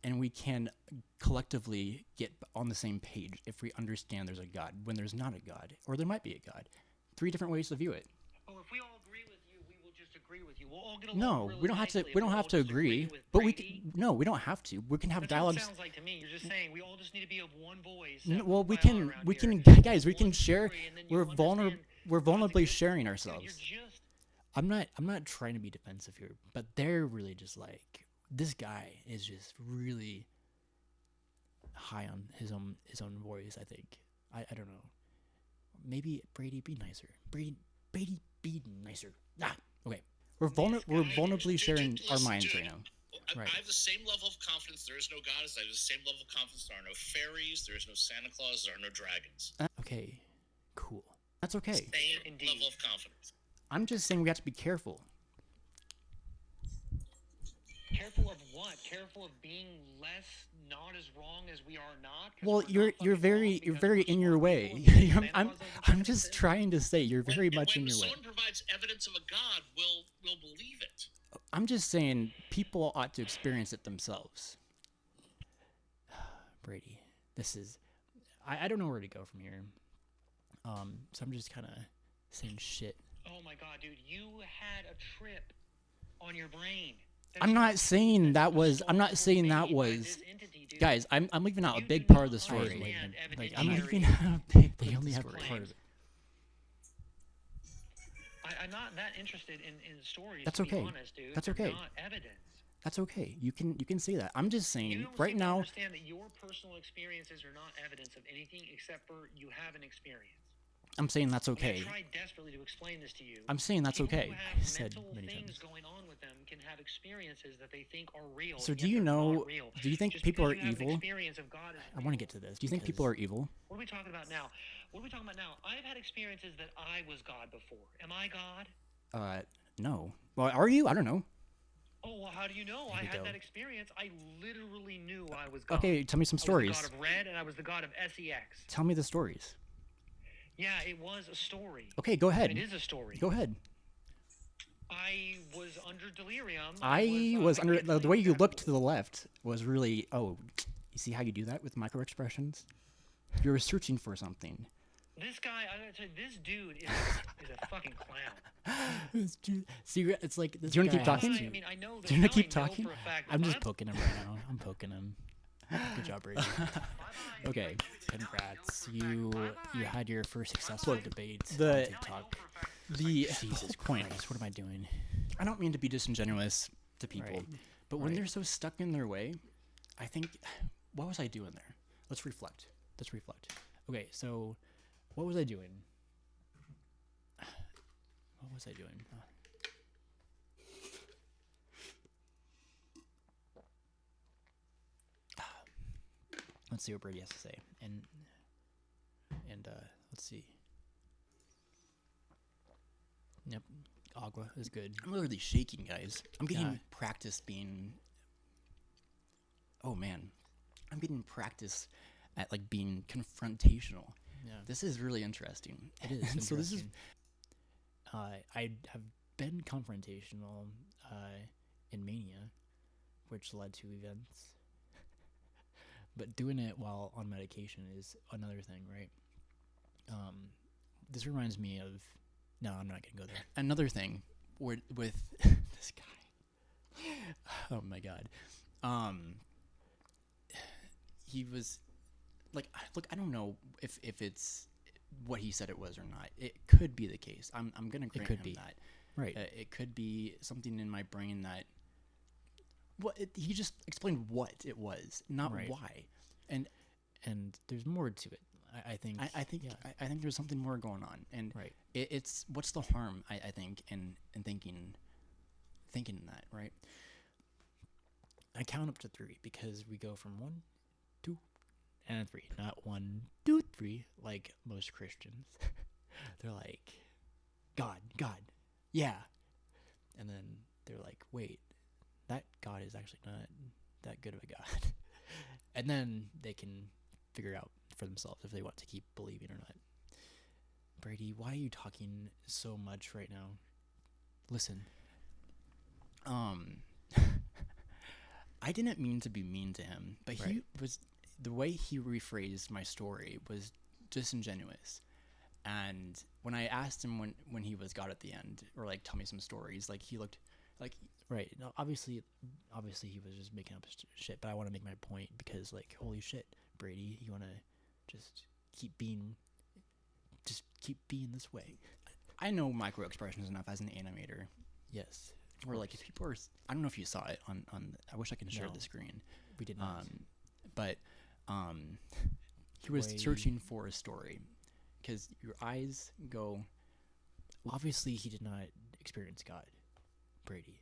and we can collectively get on the same page if we understand there's a God when there's not a God, or there might be a God. 3 different ways to view it. Oh, if we all agree with you, we will just agree with you. We'll all get along No, really we don't have to. nicely We if don't all have to just agree, with but we Brady. can. No, we don't have to. We can have That's what it dialogues. sounds like to me. You're just saying we all just need to be of one voice. Well, we By all can. around We here. can, guys. We One can share. story, and then you We're understand We're God's vulnerably existence. sharing Dude, ourselves. you're just I'm not trying to be defensive here, but they're really just like, this guy is just really high on his own voice. I think. I don't know. Maybe Brady be nicer. Brady be nicer. Okay. we're vulnerably sharing our Listen, minds dude, right now. Right. I have the same level of confidence there is no God as I have the same level of confidence there are no fairies, there is no Santa Claus, there are no dragons. Okay. Cool. That's okay. Same Indeed. level of confidence. I'm just saying we have to be careful. Careful of what? Careful of being less not as wrong as we are not? 'Cause Well, we're not you're fucking very wrong because very we're in your smart way. people and Santa I'm Claus doesn't I'm fucking just exist. trying to say you're very When much in your way. someone provides evidence of a God, we'll believe it. I'm just saying people ought to experience it themselves. Brady, this is. I don't know where to go from here. So I'm just kind of saying shit. Oh my god, dude, you had a trip on your brain. I'm not saying that was. I'm not saying that was. Guys, I'm leaving out a big part of the story. I'm leaving out a big. They only have story. part of it. I'm not that interested in stories. That's to be okay. honest, dude. That's They're okay. not evidence. That's okay. You can say that. I'm just You saying don't right seem to now. understand that your personal experiences are not evidence of anything except for you have an experience. I'm saying that's I mean, okay. I tried desperately to explain this to you. I'm saying that's People okay. Who I have said mental many things times. going on with them can have experiences that they think are real. So and do yet you they're know? not real. Do you think Just people are because you have an evil? experience of God is I want to get to this. Do you think people are evil? What are we talking about now? What are we talking about now? I've had experiences that I was God before. Am I God? No. Well, are you? I don't know. Oh, well, how do you know? Here I we had go. that experience. I literally knew I was God. Okay, tell me some I was stories. the God of Red, and I was the God of SEX. Tell me the stories. Yeah, it was a story. Okay, go ahead. It is a story. Go ahead. I was under delirium. I was under can't tell the way you exactly looked to the left was really. Oh, you see how you do that with micro expressions? You're searching for something. This guy, I gotta tell you, this dude is a fucking clown. See, it's like this. Do you wanna guy keep talking? has I to- mean, I know that Do you wanna now keep I know talking? for a fact that I'm just poking him right now. I'm poking him. Good job, Brady. Okay. Congrats. You had your first successful debate the- on TikTok. The Jesus point. Christ, what am I doing? I don't mean to be disingenuous to people, Right. but when Right. they're so stuck in their way, I think, what was I doing there? Let's reflect. Okay, so what was I doing? What was I doing? Let's see what Brady has to say. And let's see. Yep, Agua is good. I'm literally shaking, guys. I'm getting Yeah. practice being. Oh man, I'm getting practice at like being confrontational. Yeah, This is really interesting. it is. So this is. interesting. I have been confrontational in Mania, which led to events. But doing it while on medication is another thing, right? This reminds me of. No, I'm not gonna go there. Another thing with this guy. Oh my god. He was like, look, I don't know if it's what he said it was or not. It could be the case. I'm gonna grant could him be. that. Right. It could be something in my brain that. He just explained what it was, not Right. why. And there's more to it. I think. I think yeah. I think there's something more going on, and Right. it's what's the harm? I think in thinking that, right? I count up to 3 because we go from 1, 2, and 3. Not 1, 2, 3 like most Christians. They're like, God, yeah, and then they're like, wait, that God is actually not that good of a God. And then they can figure out for themselves if they want to keep believing or not. Brady, why are you talking so much right now? Listen. I didn't mean to be mean to him, but he Right. was the way he rephrased my story was disingenuous. And when I asked him when he was God at the end, or like tell me some stories, like he looked like Right. No, obviously he was just making up shit, but I want to make my point because, like, holy shit, Brady, you want to just keep being this way. I know micro expressions enough as an animator. Yes. Or like if people are, I don't know if you saw it on I wish I can share No. the screen. We did not. But he was Way- searching for a story because your eyes go. Obviously, he did not experience God. Brady.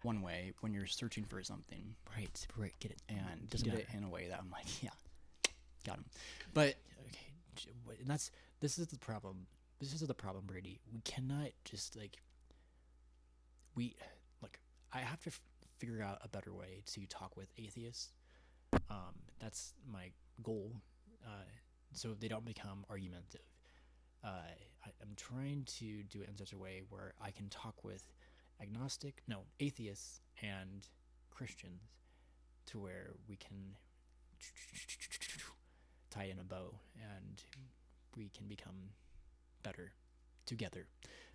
one way when you're searching for something, Right, get it. and Doesn't get matter. it in a way that I'm like, yeah, got him. But Okay, and this is the problem. This is the problem, Brady. We cannot just like look. I have to figure out a better way to talk with atheists. That's my goal, so they don't become argumentative. I'm trying to do it in such a way where I can talk with atheists and Christians, to where we can tie in a bow and we can become better together,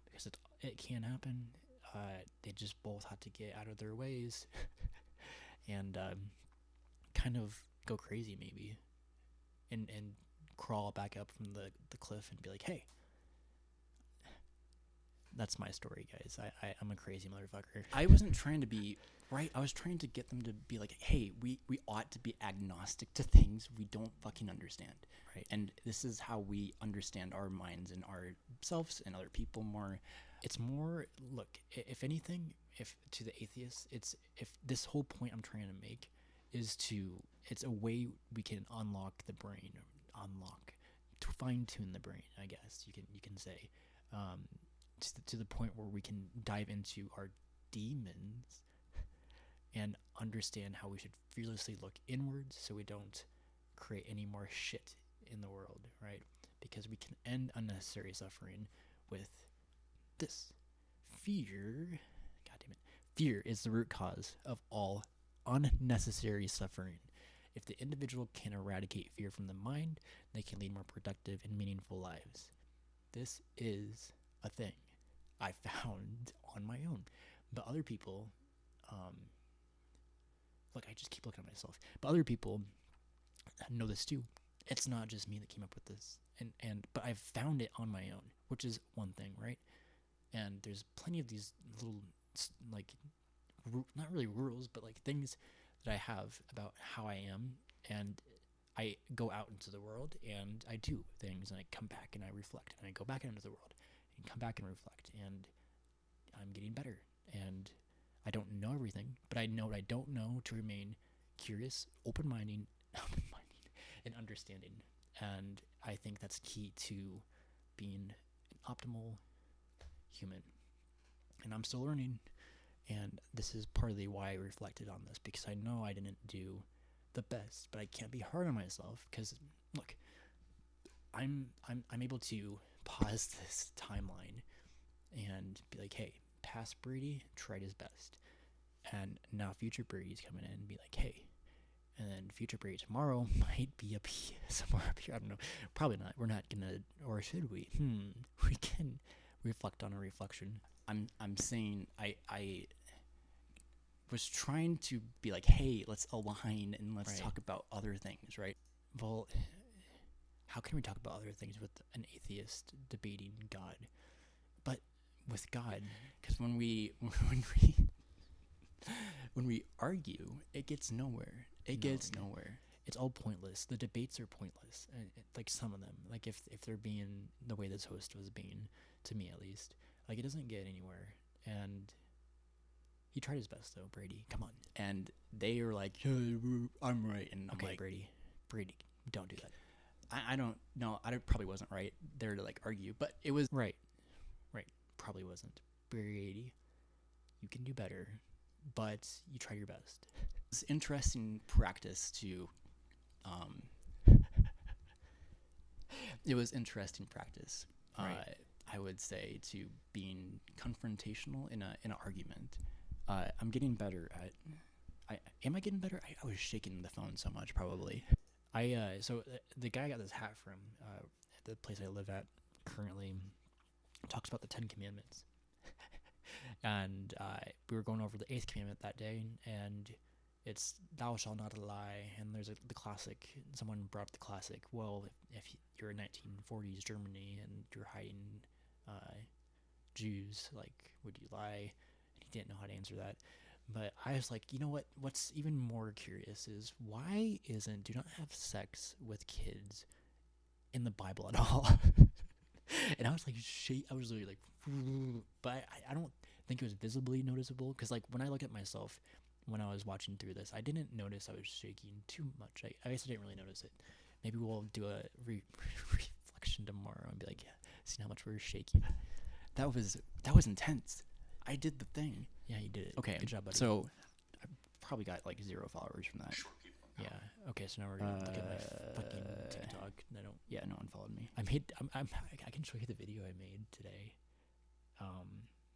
because it can happen. They just both have to get out of their ways and kind of go crazy maybe, and crawl back up from the cliff and be like, hey, that's my story, guys. I'm a crazy motherfucker. I wasn't trying to be right. I was trying to get them to be like, hey, we ought to be agnostic to things we don't fucking understand. Right. And this is how we understand our minds and ourselves and other people more. It's more, look, if anything, if to the atheists, if this whole point I'm trying to make is it's a way we can unlock the brain, to fine tune the brain, I guess you can say, to the point where we can dive into our demons and understand how we should fearlessly look inwards, so we don't create any more shit in the world, right? Because we can end unnecessary suffering with this. Fear, god damn it, fear is the root cause of all unnecessary suffering. If the individual can eradicate fear from the mind, they can lead more productive and meaningful lives. This is a thing I found on my own. But other people, look, I just keep looking at myself. But other people know this too. It's not just me that came up with this. But I've found it on my own, which is one thing, right? And there's plenty of these little, like, not really rules, but like things that I have about how I am, and I go out into the world and I do things, and I come back and I reflect, and I go back into the world and come back and reflect, and I'm getting better. And I don't know everything, but I know what I don't know, to remain curious, open-minded, and understanding. And I think that's key to being an optimal human. And I'm still learning. And this is partly why I reflected on this, because I know I didn't do the best, but I can't be hard on myself, because look, I'm able to pause this timeline and be like, hey, past Brady tried his best, and now future Brady's coming in and be like, hey, and then future Brady tomorrow might be up here, somewhere up here. I don't know. Probably not. We're not gonna, or should we? We can reflect on a reflection. I'm saying I was trying to be like, hey, let's align and let's talk about other things, right? Well, how can we talk about other things with an atheist debating God? But with God, because when we argue, it gets nowhere. It gets nowhere. It's all pointless. The debates are pointless. Like some of them, like if they're being the way this host was being, to me at least, like it doesn't get anywhere. And he tried his best though, Brady. Come on. And they are like, yeah, I'm right. And I'm okay, like, Brady, don't do that. I don't know. I probably wasn't right there to like argue, but it was right. Probably wasn't. Brady, you can do better, but you try your best. It's interesting practice to, it was interesting practice. Right. I would say, to being confrontational in an argument. I'm getting better at. Am I getting better? I was shaking the phone so much, probably. So the guy I got this hat from, the place I live at currently, talks about the 10 Commandments. And we were going over the 8th commandment that day, and it's thou shalt not lie. And there's the classic, someone brought up the classic, well, if you're in 1940s Germany and you're hiding Jews, like, would you lie? And he didn't know how to answer that. But I was like, you know what? What's even more curious is, why isn't do not have sex with kids in the Bible at all? And I was like I was literally like, but I don't think it was visibly noticeable, because like when I look at myself when I was watching through this, I didn't notice I was shaking too much. I guess I didn't really notice it. Maybe we'll do a reflection tomorrow and be like, yeah, see how much we're shaking. That was intense. I did the thing. Yeah, you did it. Okay, good job, buddy. So I probably got like 0 followers from that. yeah, okay. So now we're gonna look at my fucking TikTok. I don't. Yeah, no one followed me. I can show you the video I made today.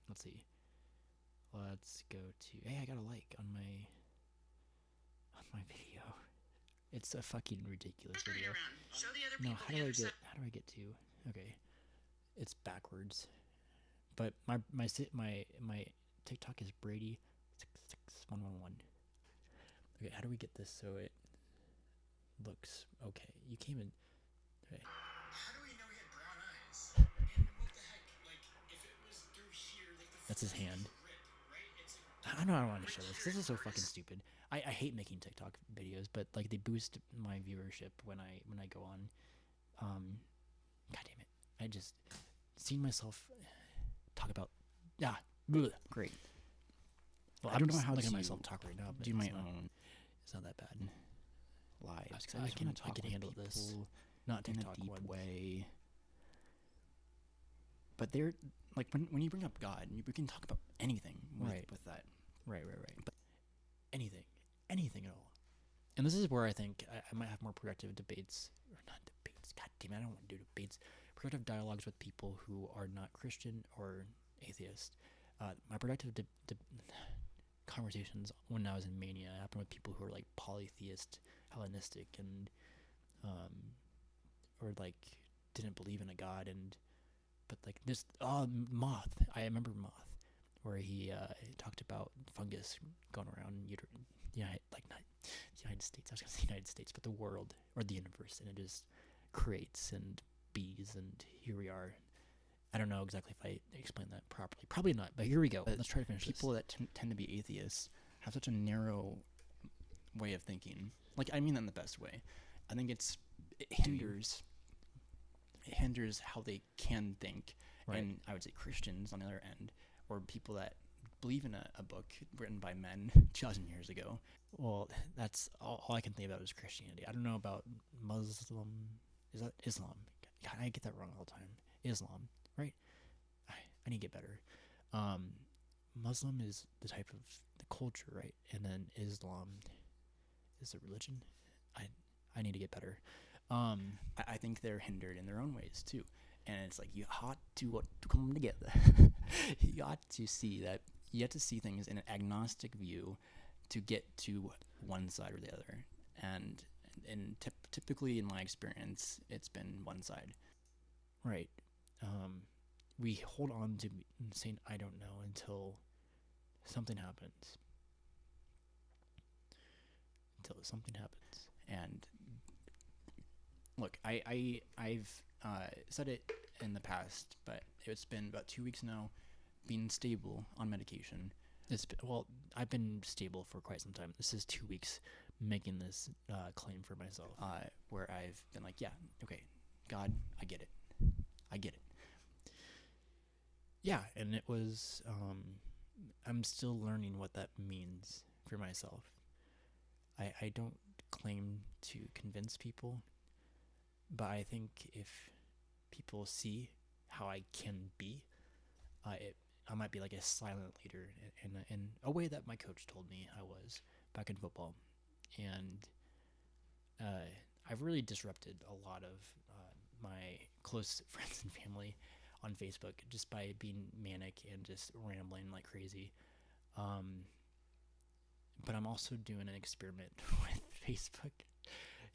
Let's see. Let's go to. Hey, I got a like on my video. It's a fucking ridiculous video. No, how do I get to? Okay, it's backwards. But my TikTok is Brady 66111. Okay, how do we get this so it looks okay? You came in. Okay. How do we know he had brown eyes? And what the heck? Like, if it was through here, like the That's his hand. grip, right? It's I don't want to show this. This is so fucking stupid. I hate making TikTok videos, but like they boost my viewership when I go on. God damn it! I just seen myself talk about Great. Well, I don't know how looking to at myself talk right now. But do my own It's not that bad. lives. I can handle this. Not in a TikTok deep one. way. But they're like when you bring up God, we can talk about anything with that. Right. But anything at all. And this is where I think I might have more productive debates, or not debates. God damn it, I don't want to do debates. Productive dialogues with people who are not Christian or atheist. My productive conversations when I was in Mania happened with people who are like polytheist, Hellenistic, and or like didn't believe in a god, but like this Moth. I remember Moth, where he talked about fungus going around not the United States. I was gonna say United States, but the world or the universe, and it just creates and bees, and here we are. I don't know exactly if I explained that properly. Probably not, but here we go. Let's try to finish People this. that tend to be atheists have such a narrow way of thinking. Like, I mean that in the best way. I think it hinders how they can think. Right. And I would say Christians, on the other end, or people that believe in a book written by men 2,000 years ago. Well, that's all I can think about is Christianity. I don't know about Muslim. Is that Islam? God, I get that wrong all the time. Islam, right? I need to get better. Muslim is the type of the culture, right? And then Islam is a religion. I need to get better. I think they're hindered in their own ways too. And it's like you ought to come together. You ought to see that you have to see things in an agnostic view to get to one side or the other. And typically in my experience, it's been one side. Right. We hold on to saying I don't know until something happens. And look, I've said it in the past, but it's been about 2 weeks now, being stable on medication. I've been stable for quite some time. This is 2 weeks making this claim for myself. Where I've been like, yeah, okay, God, I get it. Yeah, and it was, I'm still learning what that means for myself. I don't claim to convince people, but I think if people see how I can be, I might be like a silent leader in a way that my coach told me I was back in football. And I've really disrupted a lot of my close friends and family on Facebook just by being manic and just rambling like crazy. But I'm also doing an experiment with Facebook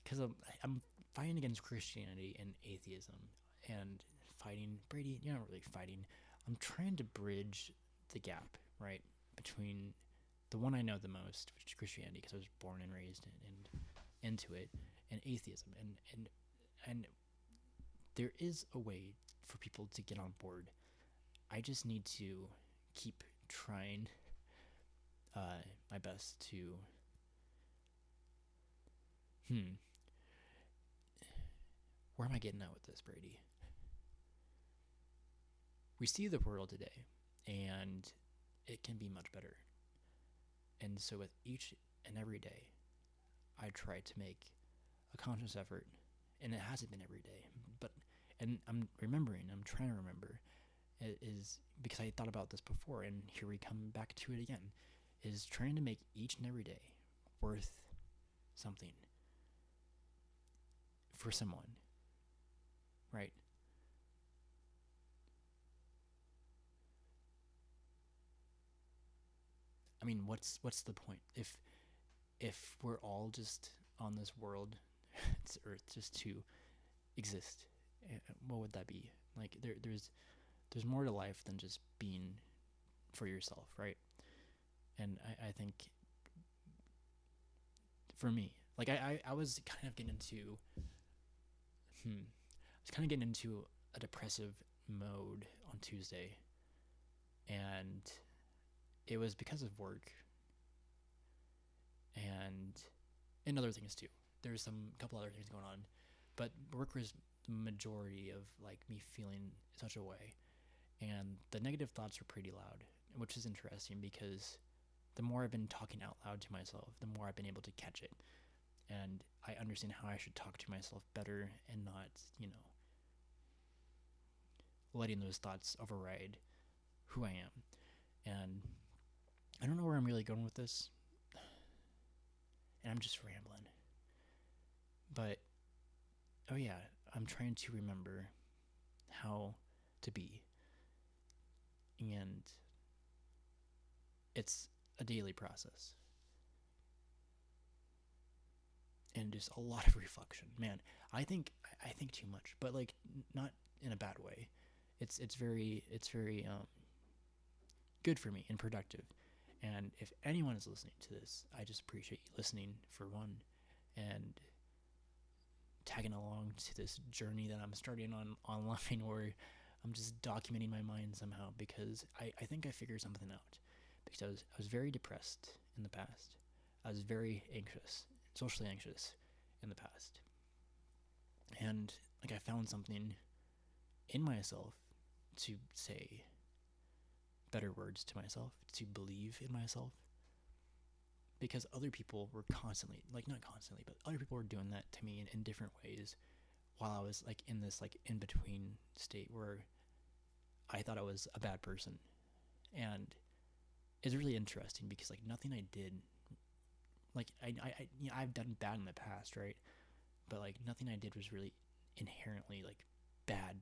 because I'm fighting against Christianity and atheism and fighting Brady. You're not really fighting. I'm trying to bridge the gap, right, between the one I know the most, which is Christianity, because I was born and raised and into it, and atheism, and there is a way for people to get on board. I just need to keep trying my best to where am I getting at with this, Brady? we see the world today, and it can be much better. And so with each and every day, I try to make a conscious effort, and it hasn't been every day, but and I'm trying to remember, it is because I thought about this before, and here we come back to it again, is trying to make each and every day worth something for someone, right? I mean, what's the point if we're all just on this world, it's Earth, just to exist? What would that be? Like there's more to life than just being for yourself, right? And I think for me, like I was kind of getting into a depressive mode on Tuesday, and it was because of work and other things too. There's some couple other things going on, but work was the majority of like me feeling such a way, and the negative thoughts were pretty loud, which is interesting because the more I've been talking out loud to myself, the more I've been able to catch it, and I understand how I should talk to myself better and not, letting those thoughts override who I am. And I don't know where I'm really going with this, and I'm just rambling. But oh yeah, I'm trying to remember how to be, and it's a daily process, and just a lot of reflection. Man, I think too much, but like not in a bad way. It's very good for me and productive. And if anyone is listening to this, I just appreciate you listening, for one, and tagging along to this journey that I'm starting on online, where I'm just documenting my mind somehow, because I think I figured something out. Because I was very depressed in the past. I was very anxious, socially anxious in the past. And like I found something in myself to say better words to myself, to believe in myself. Because other people were constantly, like not constantly, but other people were doing that to me in different ways, while I was like in this like in between state where I thought I was a bad person. And it's really interesting because like nothing I did, like I've done bad in the past, right? But like nothing I did was really inherently like bad,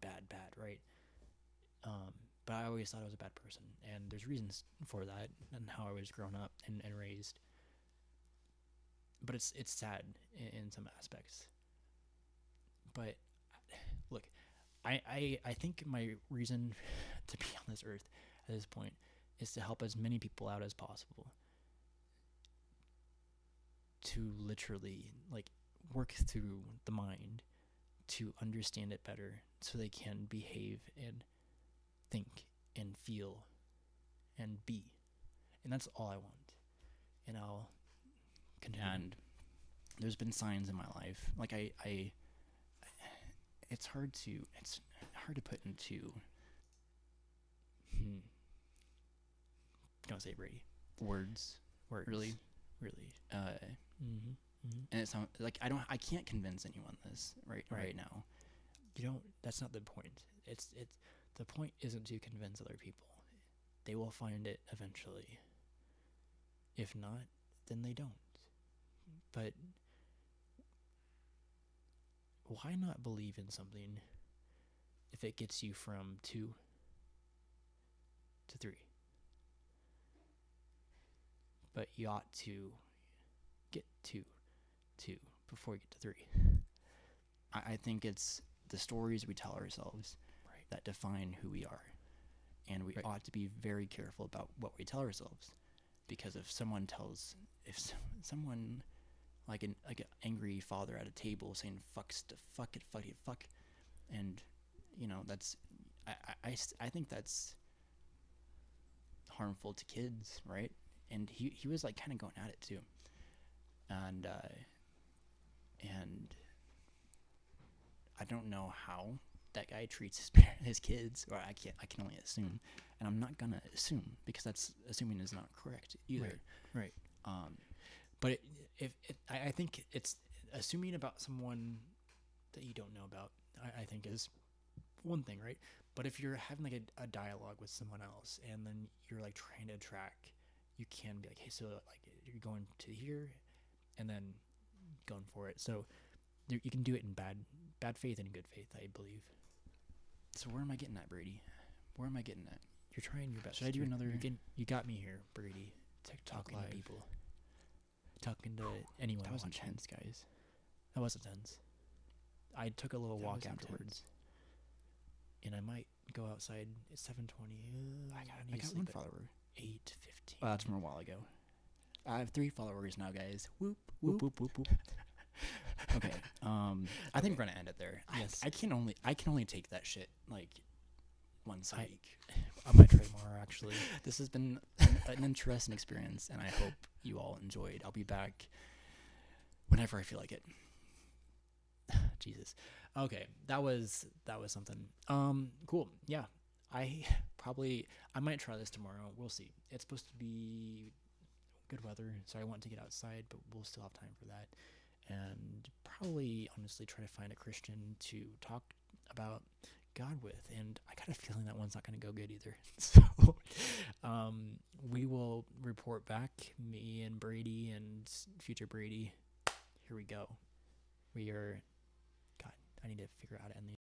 right? But I always thought I was a bad person, and there's reasons for that and how I was grown up and raised. But it's sad in some aspects. But look, I think my reason to be on this earth at this point is to help as many people out as possible, to literally like work through the mind to understand it better, so they can behave and think and feel and be. And that's all I want. And I'll contend. There's been signs in my life, like I it's hard to put into don't say Brady words really and it sounds like I can't convince anyone this right now. You don't. That's not the point. It's the point isn't to convince other people. They will find it eventually. If not, then they don't. But why not believe in something if it gets you from 2 to 3? But you ought to get to 2 before you get to 3. I think it's the stories we tell ourselves that define who we are. And we ought to be very careful about what we tell ourselves. Because if someone like an angry father at a table saying fuck it, and that's I think that's harmful to kids, right? And he was like kind of going at it too, and I don't know how that guy treats his kids, or I can only assume, and I'm not gonna assume because that's assuming is not correct either. Right. But I think it's assuming about someone that you don't know about. I think is one thing, right? But if you're having like a dialogue with someone else, and then you're like trying to track, you can be like, hey, so like you're going to here, and then going for it. So you can do it in bad faith and good faith, I believe. So where am I getting at, Brady? Where am I getting at? You're trying your best. Should I do another? You got me here, Brady. TikTok Talking live. to people. Talking to anyone. That was watching. intense, guys. That was intense. I took a little That walk was afterwards, and I might go outside at 7:20. I got one follower. 8:15. Well, that's from a while ago. I have 3 followers now, guys. Whoop Whoop, whoop. whoop, whoop, whoop. Okay. I think we're gonna end it there. Yes. I can only take that shit like once a week. I might try more, actually. This has been an interesting experience, and I hope you all enjoyed. I'll be back whenever I feel like it. Jesus. Okay, that was something. Cool. Yeah. I might try this tomorrow. We'll see. It's supposed to be good weather, so I want to get outside, but we'll still have time for that. And probably honestly try to find a Christian to talk about God with, and I got a feeling that one's not going to go good either. So we will report back, me and Brady and future Brady. Here we go. We are God, I need to figure out how to end the